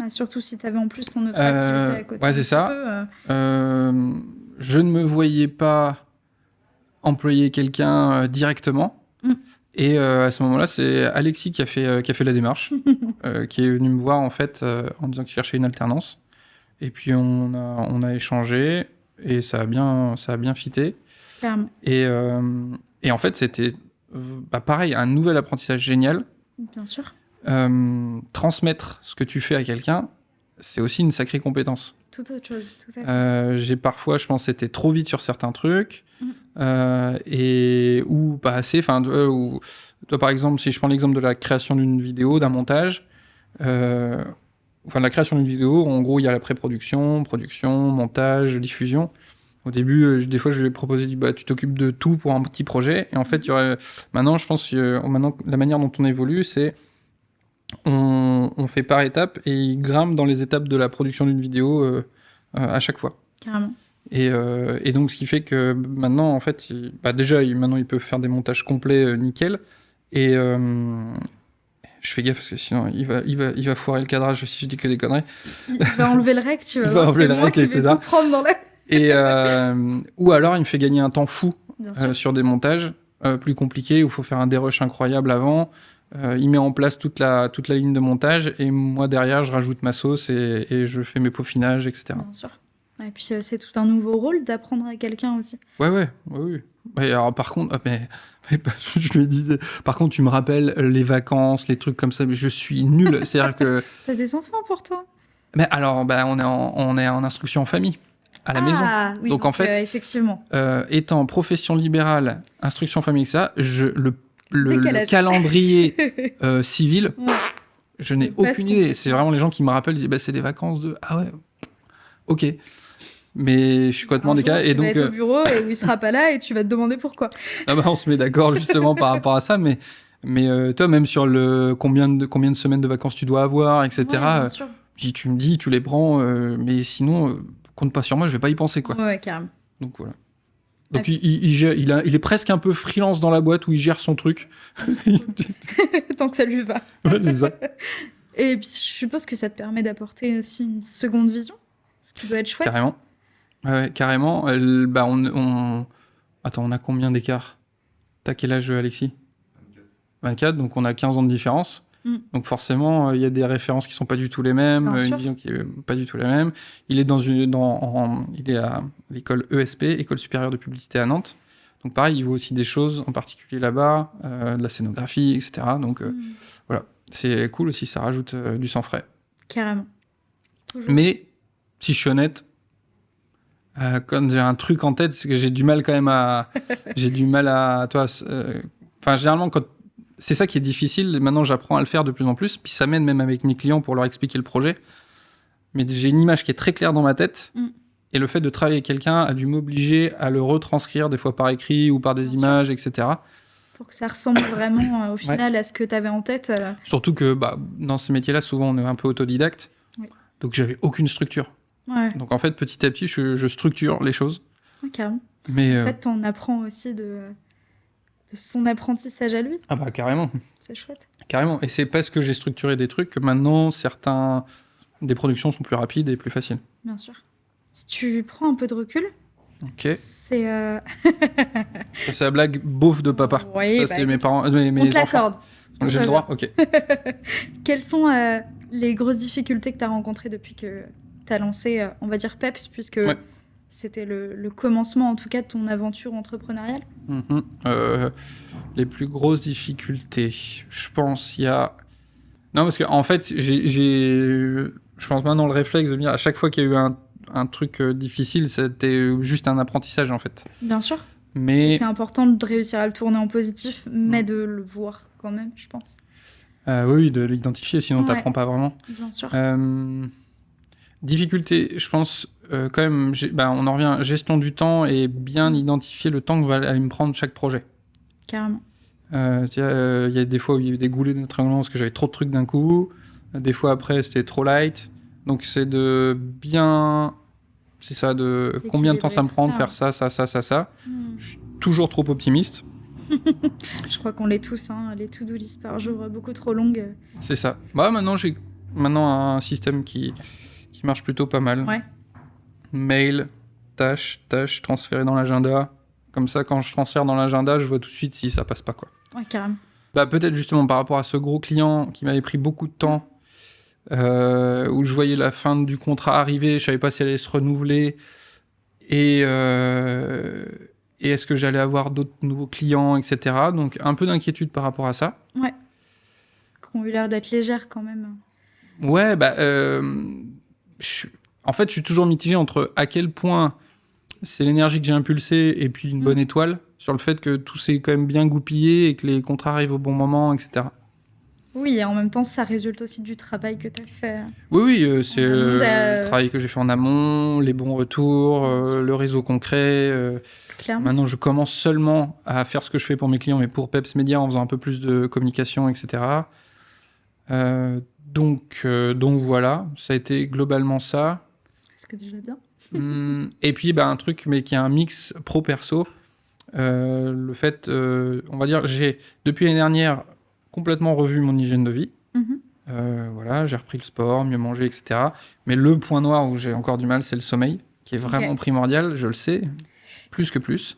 Surtout si tu avais en plus ton autre activité à côté. Ouais, c'est ça. Je ne me voyais pas employer quelqu'un directement. Et à ce moment-là, c'est Alexis qui a fait la démarche, qui est venu me voir en fait en disant qu'il cherchait une alternance. Et puis on a échangé et ça a bien fité. Clairement. Et en fait, c'était pareil, un nouvel apprentissage génial. Bien sûr. Transmettre ce que tu fais à quelqu'un, c'est aussi une sacrée compétence. Tout autre chose, tout à fait. J'ai parfois, je pense, été trop vite sur certains trucs, ou pas assez. Enfin, toi, par exemple, si je prends l'exemple de la création d'une vidéo, d'un montage, la création d'une vidéo, en gros, il y a la pré-production, production, montage, diffusion. Au début, des fois, je lui ai proposé, tu t'occupes de tout pour un petit projet. Et en fait, maintenant, je pense que la manière dont on évolue, c'est on fait par étapes et il grimpe dans les étapes de la production d'une vidéo à chaque fois. Carrément. Et donc, ce qui fait que maintenant, en fait, maintenant, il peut faire des montages complets nickel. Et je fais gaffe parce que sinon, il va foirer le cadrage si je dis que des conneries. Il va enlever le rec, tu vas il voir. Va enlever le rec, etc. Tout prendre dans ou alors, il me fait gagner un temps fou sur des montages plus compliqués où il faut faire un dérush incroyable avant. Il met en place toute la ligne de montage et moi derrière je rajoute ma sauce et je fais mes peaufinages, etc. Bien sûr. Et puis c'est tout un nouveau rôle d'apprendre à quelqu'un aussi. Oui. Alors par contre, je lui ai dit, par contre tu me rappelles les vacances, les trucs comme ça, mais je suis nul. C'est-à-dire que t'as des enfants pourtant. Mais alors on est en instruction en famille à la maison. Oui, donc en fait, effectivement. Étant profession libérale, instruction famille, ça, le calendrier civil, je n'ai aucune idée. C'est vraiment les gens qui me rappellent, disent c'est des vacances de... Ah ouais, ok. Mais je suis complètement décalé. Tu vas être au bureau et il sera pas là et tu vas te demander pourquoi. On se met d'accord justement par rapport à ça, mais Mais toi, même sur combien de semaines de vacances tu dois avoir, etc. Ouais, bien sûr. Si tu me dis, tu les prends, mais sinon, compte pas sur moi, je vais pas y penser, quoi. Ouais, carrément. Donc voilà. Donc il est presque un peu freelance dans la boîte où il gère son truc. Tant que ça lui va. Ouais, c'est ça. Et puis, je suppose que ça te permet d'apporter aussi une seconde vision, ce qui doit être chouette. Carrément. Ouais, carrément. Attends, on a combien d'écart? T'as quel âge, Alexis? 24, donc on a 15 ans de différence. Donc forcément, il y a des références qui sont pas du tout les mêmes, une vision qui est pas du tout la même. Il est il est à l'école ESP, École supérieure de publicité à Nantes. Donc pareil, il voit aussi des choses, en particulier là-bas, de la scénographie, etc. Donc voilà, c'est cool aussi, ça rajoute du sang frais. Carrément. Toujours. Mais si je suis honnête, quand j'ai un truc en tête, c'est que j'ai du mal quand même à... Enfin, généralement, c'est ça qui est difficile. Maintenant, j'apprends à le faire de plus en plus. Puis ça m'aide même avec mes clients pour leur expliquer le projet. Mais j'ai une image qui est très claire dans ma tête. Et le fait de travailler avec quelqu'un a dû m'obliger à le retranscrire, des fois par écrit ou par des images, etc. Pour que ça ressemble vraiment au final à ce que tu avais en tête. Surtout que dans ces métiers-là, souvent, on est un peu autodidacte. Oui. Donc, j'avais aucune structure. Ouais. Donc, en fait, petit à petit, je structure les choses. Carrément. Mais, en fait, on apprend aussi de son apprentissage à lui. Ah bah, carrément. C'est chouette. Carrément. Et c'est parce que j'ai structuré des trucs que maintenant, des productions sont plus rapides et plus faciles. Bien sûr. Si tu prends un peu de recul, c'est... Ça, c'est la blague beauf de papa. Oui, c'est mes parents, mes on te enfants. l'accorde. J'ai le droit, ok. Quelles sont les grosses difficultés que tu as rencontrées depuis que tu as lancé, on va dire PEPS, puisque c'était le commencement en tout cas de ton aventure entrepreneuriale? Les plus grosses difficultés, je pense, il y a... Non, parce qu'en fait, je pense maintenant le réflexe de dire à chaque fois qu'il y a eu un truc difficile, c'était juste un apprentissage en fait. Bien sûr. Mais et c'est important de réussir à le tourner en positif, mais de le voir quand même, je pense. Oui, de l'identifier, sinon t'apprends pas vraiment. Bien sûr. Difficulté, je pense quand même, on en revient, gestion du temps et bien identifier le temps que va aller me prendre chaque projet. Carrément. Il y a des fois où il y a eu des goulets d'étranglement parce que j'avais trop de trucs d'un coup. Des fois après, c'était trop light. Donc c'est de bien... C'est ça, de combien de temps ça me prend de faire ça. Je suis toujours trop optimiste. Je crois qu'on l'est tous, hein. Les to-do list par jour, beaucoup trop longues. C'est ça. Maintenant, j'ai un système qui marche plutôt pas mal. Ouais. Mail, tâche, transférer dans l'agenda. Comme ça, quand je transfère dans l'agenda, je vois tout de suite si ça passe pas, quoi. Ouais, carrément. Peut-être justement par rapport à ce gros client qui m'avait pris beaucoup de temps, où je voyais la fin du contrat arriver, je savais pas si elle allait se renouveler, et est-ce que j'allais avoir d'autres nouveaux clients, etc. Donc un peu d'inquiétude par rapport à ça. Ouais. Qui ont eu l'air d'être légères quand même. Ouais, en fait, je suis toujours mitigé entre à quel point c'est l'énergie que j'ai impulsée et puis une bonne étoile sur le fait que tout s'est quand même bien goupillé et que les contrats arrivent au bon moment, etc. Oui, et en même temps, ça résulte aussi du travail que tu as fait. Oui, c'est le travail que j'ai fait en amont, les bons retours, le réseau concret. Clairement. Maintenant, je commence seulement à faire ce que je fais pour mes clients, mais pour Peps Media, en faisant un peu plus de communication, etc. Donc voilà, ça a été globalement ça. Est-ce que déjà bien? Et puis un truc mais qui est un mix pro-perso, le fait, on va dire, j'ai depuis l'année dernière complètement revu mon hygiène de vie. Voilà, j'ai repris le sport, mieux manger, etc. Mais le point noir où j'ai encore du mal, c'est le sommeil, qui est vraiment primordial, je le sais, plus que plus.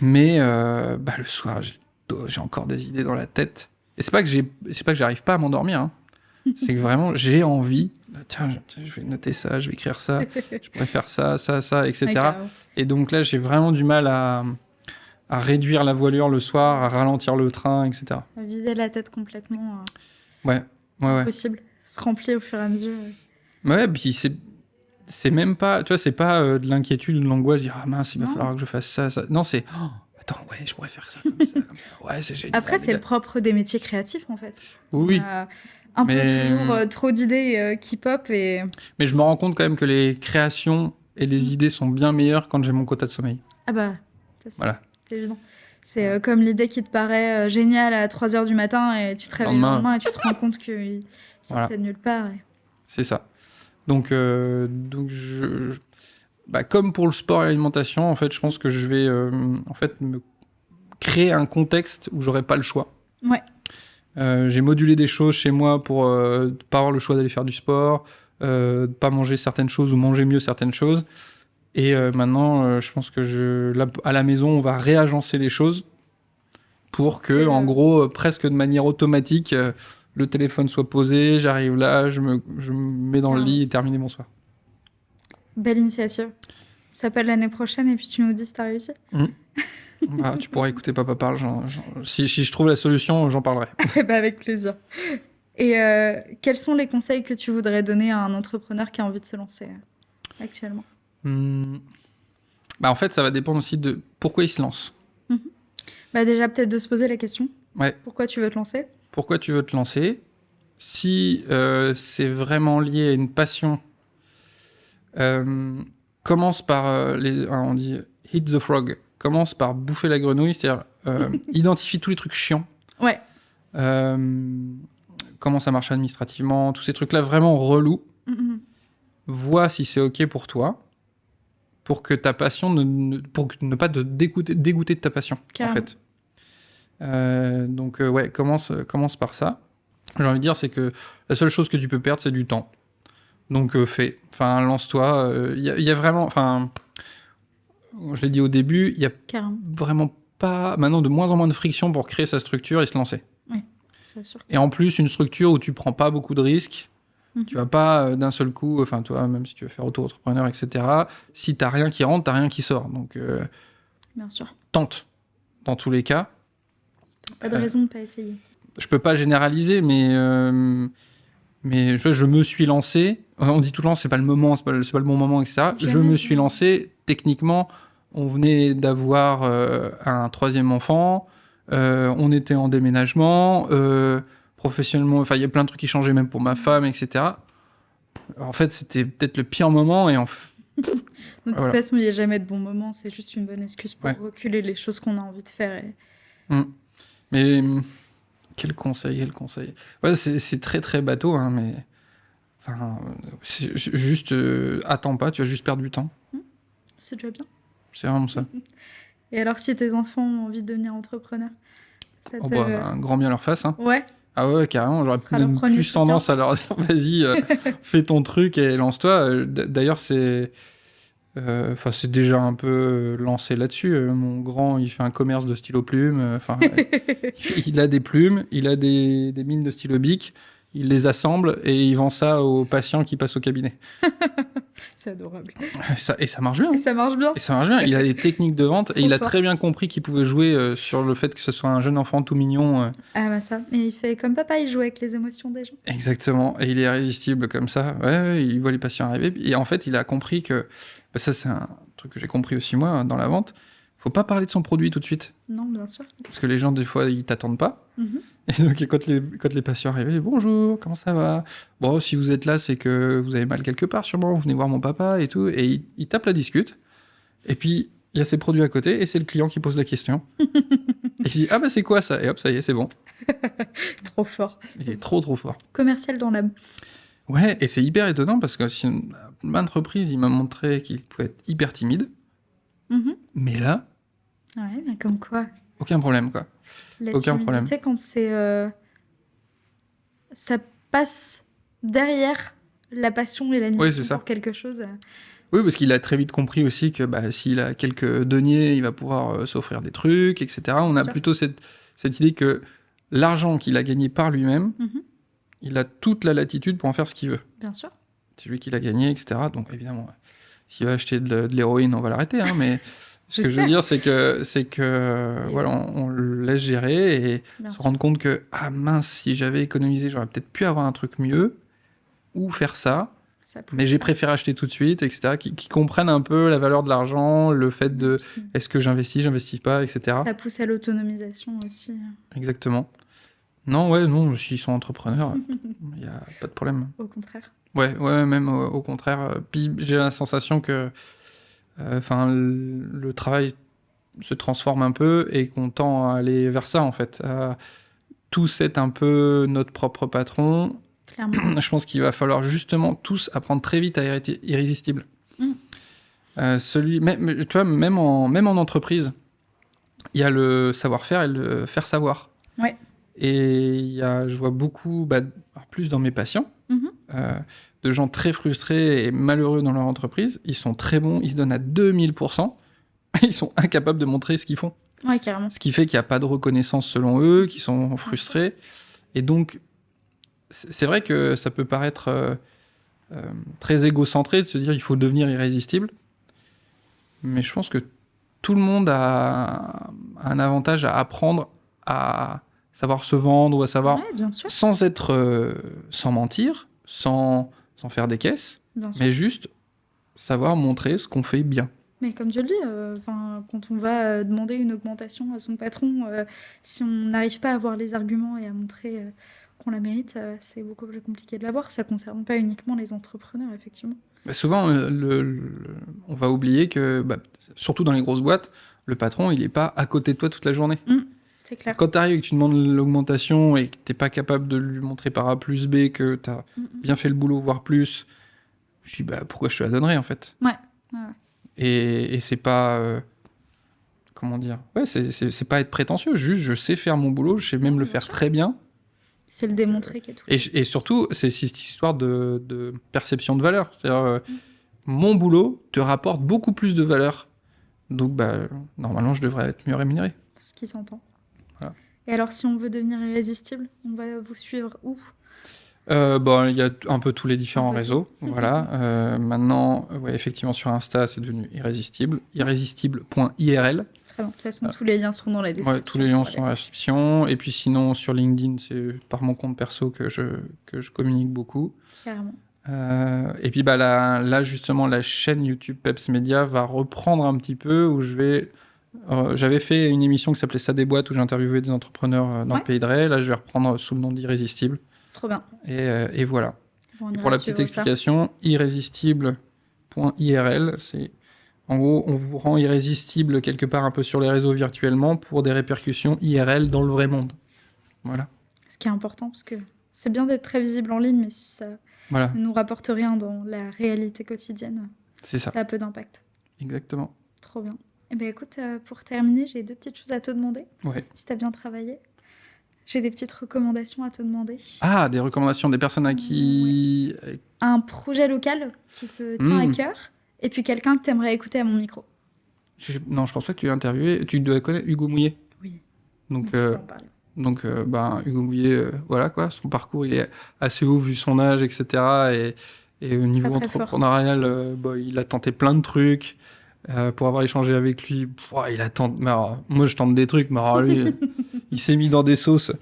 Mais le soir, j'ai encore des idées dans la tête. Et c'est pas que j'arrive pas à m'endormir, hein. C'est que vraiment, j'ai envie. Tiens, je vais noter ça, je vais écrire ça, je pourrais faire ça, etc. Et donc là, j'ai vraiment du mal à réduire la voilure le soir, à ralentir le train, etc. À viser la tête complètement. Ouais. Possible. Se remplir au fur et à mesure. Ouais, puis c'est même pas, tu vois, c'est pas de l'inquiétude ou de l'angoisse, dire ah mince, il va falloir que je fasse ça. Non, c'est attends, ouais, je pourrais faire ça comme ça. Ouais, c'est génial. Après, c'est le propre des métiers créatifs, en fait. Oui. Un peu toujours trop d'idées qui pop et... Mais je me rends compte quand même que les créations et les idées sont bien meilleures quand j'ai mon quota de sommeil. Ah bah, ça voilà. C'est évident. C'est comme l'idée qui te paraît géniale à 3h du matin et tu te réveilles le lendemain et tu te rends compte que c'est peut-être nulle part. C'est ça. Donc comme pour le sport et l'alimentation, en fait, je pense que je vais me créer un contexte où j'aurai pas le choix. Ouais. J'ai modulé des choses chez moi pour pas avoir le choix d'aller faire du sport, pas manger certaines choses ou manger mieux certaines choses. Et maintenant, je pense que à la maison, on va réagencer les choses pour que, en gros, presque de manière automatique, le téléphone soit posé, j'arrive là, je me mets dans le lit et terminer mon soir. Belle initiative. Ça s'appelle l'année prochaine et puis tu nous dis si t'as réussi. Tu pourras écouter Papa Parle. Si je trouve la solution, j'en parlerai. Avec plaisir. Et quels sont les conseils que tu voudrais donner à un entrepreneur qui a envie de se lancer actuellement ? En fait, ça va dépendre aussi de pourquoi il se lance. Déjà, peut-être de se poser la question. Ouais. Pourquoi tu veux te lancer ? Pourquoi tu veux te lancer ? Si c'est vraiment lié à une passion, commence par, on dit « hit the frog ». Commence par bouffer la grenouille, c'est-à-dire identifie tous les trucs chiants. Ouais. Comment ça marche administrativement, tous ces trucs-là vraiment relous. Vois si c'est OK pour toi, pour que ta passion pour ne pas te dégoûter de ta passion, carrément. En fait. Commence par ça. J'ai envie de dire, c'est que la seule chose que tu peux perdre, c'est du temps. Donc fais. Enfin, lance-toi. Il y a vraiment... Enfin, je l'ai dit au début, il y a vraiment pas... Maintenant, de moins en moins de friction pour créer sa structure et se lancer. Oui, c'est sûr. Et en plus, une structure où tu prends pas beaucoup de risques. Tu vas pas d'un seul coup... Enfin, toi, même si tu veux faire auto-entrepreneur, etc., si t'as rien qui rentre, t'as rien qui sort. Donc, bien sûr. Tente. Dans tous les cas. Pas de raison de pas essayer. Je peux pas généraliser, mais je me suis lancé. On dit tout le temps, c'est pas le moment, c'est pas le bon moment, etc. Je me suis lancé. Techniquement, on venait d'avoir un 3e enfant. On était en déménagement. Professionnellement, enfin, il y a plein de trucs qui changeaient même pour ma femme, etc. En fait, c'était peut-être le pire moment. Et de toute façon, il n'y a jamais de bon moment. C'est juste une bonne excuse pour reculer les choses qu'on a envie de faire. Mais quel conseil ouais, c'est très très bateau, hein, mais enfin, juste attends pas, tu vas juste perdre du temps. C'est déjà bien. C'est vraiment ça. Et alors, si tes enfants ont envie de devenir entrepreneurs, un grand bien leur face. Hein. Ouais. Ah ouais, carrément. J'aurais plus tendance à leur dire vas-y, fais ton truc et lance-toi. D'ailleurs, c'est déjà un peu lancé là-dessus. Mon grand, il fait un commerce de stylo plumes. Il a des plumes, il a des mines de stylo bic, il les assemble et il vend ça aux patients qui passent au cabinet. C'est adorable. Et ça marche bien. Et ça marche bien. Il a des techniques de vente et il a très bien compris qu'il pouvait jouer sur le fait que ce soit un jeune enfant tout mignon. Ça. Et il fait comme papa, il joue avec les émotions des gens. Exactement. Et il est irrésistible comme ça. Ouais, il voit les patients arriver. Et en fait, il a compris que... ça, c'est un truc que j'ai compris aussi, moi, dans la vente. Faut pas parler de son produit tout de suite. Non, bien sûr. Parce que les gens, des fois, ils t'attendent pas. Et donc, quand les patients arrivent, bonjour, comment ça va ? Bon, si vous êtes là, c'est que vous avez mal quelque part, sûrement. Vous venez voir mon papa et tout. Et il tape la discute. Et puis, il y a ses produits à côté et c'est le client qui pose la question. Et il dit, c'est quoi ça ? Et hop, ça y est, c'est bon. Trop fort. Il est trop fort. Commercial dans l'âme. Ouais, et c'est hyper étonnant parce que maintes reprises, il m'a montré qu'il pouvait être hyper timide. Mais là... Ouais, mais comme quoi. Aucun problème, quoi. Aucun problème. Quand c'est... ça passe derrière la passion et l'animation pour quelque chose. Oui, parce qu'il a très vite compris aussi que s'il a quelques deniers, il va pouvoir s'offrir des trucs, etc. On a plutôt cette idée que l'argent qu'il a gagné par lui-même, il a toute la latitude pour en faire ce qu'il veut. Bien sûr. C'est lui qui l'a gagné, etc. Donc évidemment, s'il va acheter de l'héroïne, on va l'arrêter, hein, mais... Ce que je veux dire, c'est que voilà, on le laisse gérer et se rendre compte que, mince, si j'avais économisé, j'aurais peut-être pu avoir un truc mieux ou faire ça. Mais j'ai préféré acheter tout de suite, etc. Qui comprennent un peu la valeur de l'argent, le fait de est-ce que j'investis pas, etc. Ça pousse à l'autonomisation aussi. Exactement. Non, s'ils sont entrepreneurs, il n'y a pas de problème. Au contraire. Ouais, même au contraire. Puis j'ai la sensation que le travail se transforme un peu et qu'on tend à aller vers ça, en fait. Tous être un peu notre propre patron. Clairement. Je pense qu'il va falloir justement tous apprendre très vite à être irrésistible. Tu vois, même en entreprise, il y a le savoir-faire et le faire savoir. Ouais. Et je vois beaucoup, plus dans mes patients, de gens très frustrés et malheureux dans leur entreprise. Ils sont très bons, ils se donnent à 2000%. Ils sont incapables de montrer ce qu'ils font. Ouais, carrément. Ce qui fait qu'il n'y a pas de reconnaissance selon eux, qu'ils sont frustrés. Et donc, c'est vrai que ça peut paraître très égocentré de se dire il faut devenir irrésistible. Mais je pense que tout le monde a un avantage à apprendre à savoir se vendre ou à savoir, bien sûr. sans mentir, sans faire des caisses, Bien sûr. mais juste savoir montrer ce qu'on fait bien. Mais comme tu le dis, quand on va demander une augmentation à son patron, si on n'arrive pas à avoir les arguments et à montrer qu'on la mérite, c'est beaucoup plus compliqué de l'avoir. Ça ne concerne pas uniquement les entrepreneurs, effectivement. Souvent, on va oublier que, surtout dans les grosses boîtes, le patron, il n'est pas à côté de toi toute la journée. C'est clair. Quand tu arrives et que tu demandes l'augmentation et que tu n'es pas capable de lui montrer par A plus B que tu as bien fait le boulot, voire plus, je dis pourquoi je te la donnerais en fait. Ouais. Et c'est pas... comment dire ? Ouais, c'est pas être prétentieux, juste je sais faire mon boulot, je sais même le faire très bien. C'est le démontrer qui est tout. Et surtout, c'est cette histoire de perception de valeur. C'est-à-dire, mon boulot te rapporte beaucoup plus de valeur. Donc, normalement, je devrais être mieux rémunéré. C'est ce qui s'entend. Voilà. Et alors, si on veut devenir irrésistible, on va vous suivre où ? Il y a un peu tous les différents réseaux. Voilà. Maintenant, effectivement, sur Insta, c'est devenu irrésistible. Irrésistible.irl. Très bien. De toute façon, tous les liens seront dans la description. Ouais, tous les liens sont dans la description. Et puis sinon, sur LinkedIn, c'est par mon compte perso que je communique beaucoup. Carrément. Et puis là, justement, la chaîne YouTube Peps Media va reprendre un petit peu où j'avais fait une émission qui s'appelait Ça déboîte où j'interviewais des entrepreneurs dans le Pays de Ré. Là, je vais reprendre sous le nom d'Irrésistible. Trop bien. Et voilà. Bon, pour la petite explication, irrésistible.irl, c'est en gros, on vous rend irrésistible quelque part un peu sur les réseaux virtuellement pour des répercussions IRL dans le vrai monde. Voilà. Ce qui est important, parce que c'est bien d'être très visible en ligne, mais si ça ne nous rapporte rien dans la réalité quotidienne, ça a peu d'impact. Exactement. Trop bien. Eh bien, écoute, pour terminer, j'ai 2 petites choses à te demander. Ouais. Si tu as bien travaillé. J'ai des petites recommandations à te demander. Ah, des recommandations des personnes à qui... Oui. Un projet local qui te tient à cœur, et puis quelqu'un que tu aimerais écouter à mon micro. Non, je pense pas que tu l'as interviewé. Tu dois connaître Hugo Mouillet. Oui. Donc Hugo Mouillet, voilà quoi, son parcours, il est assez haut vu son âge, etc. Et au niveau entrepreneurial, il a tenté plein de trucs. Pour avoir échangé avec lui, il a tenté... moi, je tente des trucs, mais alors, lui, il s'est mis dans des sauces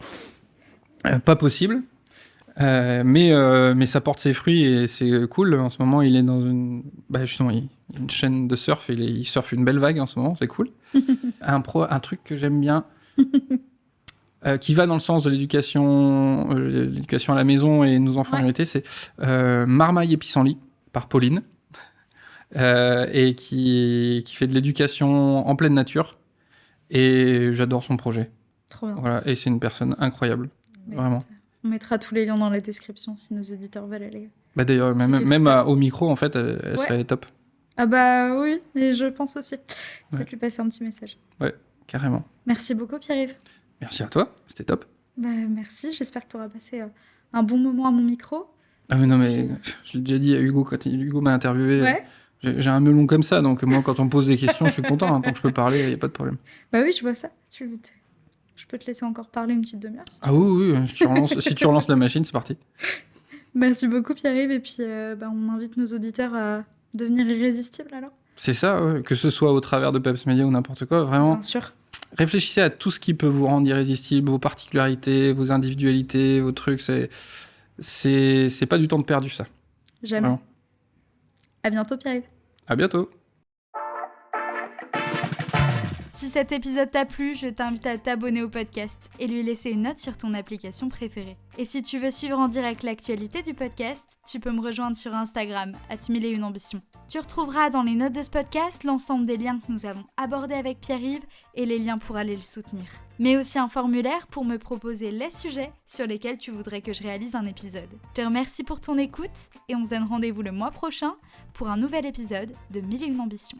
pas possible. Mais ça porte ses fruits et c'est cool. En ce moment, il est dans une chaîne de surf et il surfe une belle vague en ce moment, c'est cool. Un truc que j'aime bien, qui va dans le sens de l'éducation à la maison et nos enfants en réalité, c'est Marmaille et Pissenlit par Pauline. Et qui fait de l'éducation en pleine nature. Et j'adore son projet. Trop bien. Voilà, et c'est une personne incroyable. Vraiment. On mettra tous les liens dans la description si nos auditeurs veulent aller. D'ailleurs, même au micro, en fait, elle serait top. Ah oui, et je pense aussi. Peut-être lui passer un petit message. Ouais, carrément. Merci beaucoup, Pierre-Yves. Merci à toi, c'était top. Merci, j'espère que tu auras passé un bon moment à mon micro. Ah oui, non, mais je l'ai déjà dit à Hugo, quand Hugo m'a interviewé. Ouais. J'ai un melon comme ça, donc moi, quand on me pose des questions, je suis content. Tant que je peux parler, il n'y a pas de problème. Oui, je vois ça. Je peux te laisser encore parler une petite demi-heure. Ah oui, si tu relances la machine, c'est parti. Merci beaucoup, Pierre-Yves. Et puis, on invite nos auditeurs à devenir irrésistibles, alors. C'est ça, ouais. Que ce soit au travers de Peps Media ou n'importe quoi, vraiment. Bien sûr. Réfléchissez à tout ce qui peut vous rendre irrésistible, vos particularités, vos individualités, vos trucs. C'est pas du temps de perdu, ça. Jamais. Vraiment. À bientôt, Pierre-Yves. À bientôt. Si cet épisode t'a plu, je t'invite à t'abonner au podcast et lui laisser une note sur ton application préférée. Et si tu veux suivre en direct l'actualité du podcast, tu peux me rejoindre sur Instagram @1001ambition. Tu retrouveras dans les notes de ce podcast l'ensemble des liens que nous avons abordés avec Pierre-Yves et les liens pour aller le soutenir. Mais aussi un formulaire pour me proposer les sujets sur lesquels tu voudrais que je réalise un épisode. Je te remercie pour ton écoute et on se donne rendez-vous le mois prochain pour un nouvel épisode de 1001 ambitions.